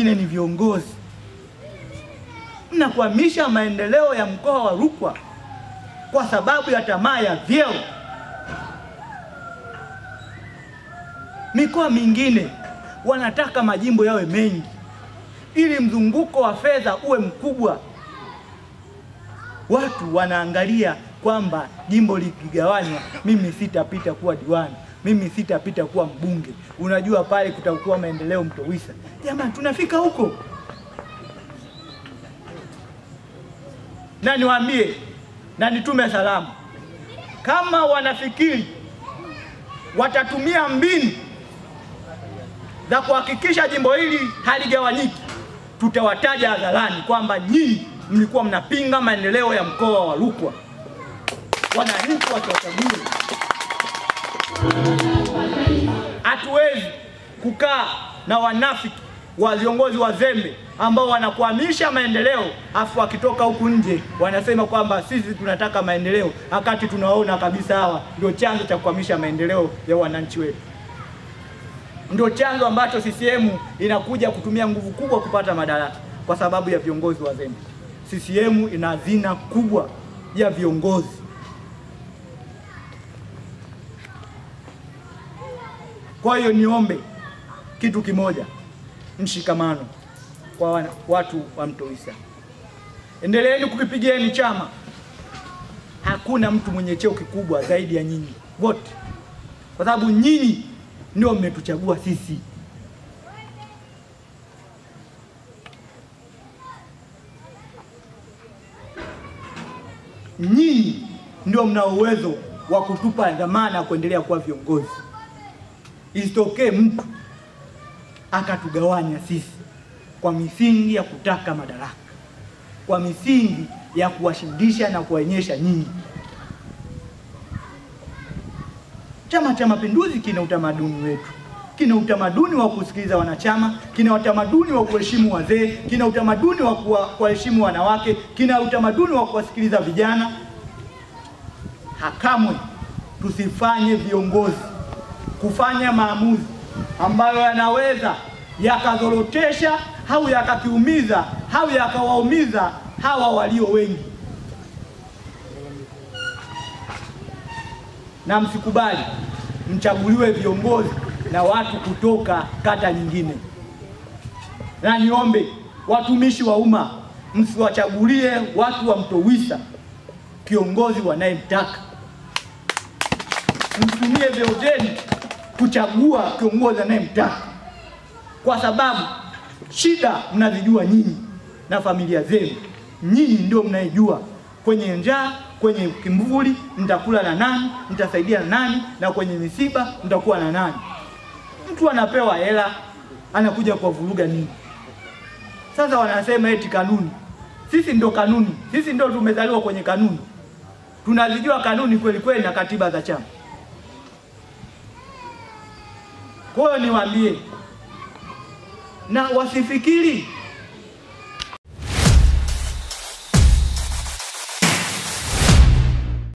wengine ni viongozi. Mnakwamisha maendeleo ya mkoa wa Rukwa kwa sababu ya tamaa ya vyeo. Mikoa mingine wanataka majimbo yawe mengi ili mzunguko wa fedha uwe mkubwa. Watu wanaangalia kwamba jimbo likigawanywa, mimi sitapita kuwa diwani, mimi sitapita kuwa mbunge. Unajua pale kutakuwa maendeleo Mtowisa. Jamani, tunafika huko. Na niwaambie na nitume salamu, kama wanafikiri watatumia mbinu za kuhakikisha jimbo hili haligawanyiki, tutawataja hadharani kwamba nyinyi mlikuwa mnapinga maendeleo ya mkoa wa Rukwa. Wananchi watawachagua. Hatuwezi kukaa na wanafiki wa viongozi wazembe ambao wanakwamisha maendeleo, afu wakitoka huku nje wanasema kwamba sisi tunataka maendeleo, wakati tunaona kabisa hawa ndio chanzo cha kukwamisha maendeleo ya wananchi wetu. Ndio chanzo ambacho CCM inakuja kutumia nguvu kubwa kupata madaraka kwa sababu ya viongozi wazembe. CCM ina hazina kubwa ya viongozi. Kwa hiyo niombe kitu kimoja, mshikamano kwa watu wa Mtowisa. Endeleeni kukipigieni chama. Hakuna mtu mwenye cheo kikubwa zaidi ya nyinyi wote, kwa sababu nyinyi ndio mmetuchagua sisi. Nyinyi ndio mna uwezo wa kutupa dhamana kuendelea kuwa viongozi. Isitokee mtu akatugawanya sisi kwa misingi ya kutaka madaraka, kwa misingi ya kuwashindisha na kuwaonyesha nyinyi. Chama cha Mapinduzi kina utamaduni wetu. Kina utamaduni wa kusikiliza wanachama, kina utamaduni wa kuheshimu wazee, kina utamaduni wa kuheshimu wanawake, kina utamaduni wa kuwasikiliza vijana. Hakamwe tusifanye viongozi kufanya maamuzi ambayo yanaweza yakazorotesha au yakakiumiza au yakawaumiza hawa walio wengi. Na msikubali mchaguliwe viongozi na watu kutoka kata nyingine. Na niombe watumishi wa umma, msiwachagulie watu wa Mtowisa kiongozi wanayemtaka. Mtumie vyeo vyenu kuchagua kiongozi anayemtaka, kwa sababu shida mnazijua nyinyi na familia zenu. Nyinyi ndio mnaijua kwenye njaa, kwenye kimvuli mtakula na nani, mtasaidia na nani, na kwenye misiba mtakuwa na nani. Mtu anapewa hela anakuja kwa vuruga nini? Sasa wanasema eti kanuni. Sisi ndio kanuni. Sisi ndio tumezaliwa kwenye kanuni. Tunazijua kanuni kweli kweli na katiba za chama. Kwa hiyo niwaambie na wasifikiri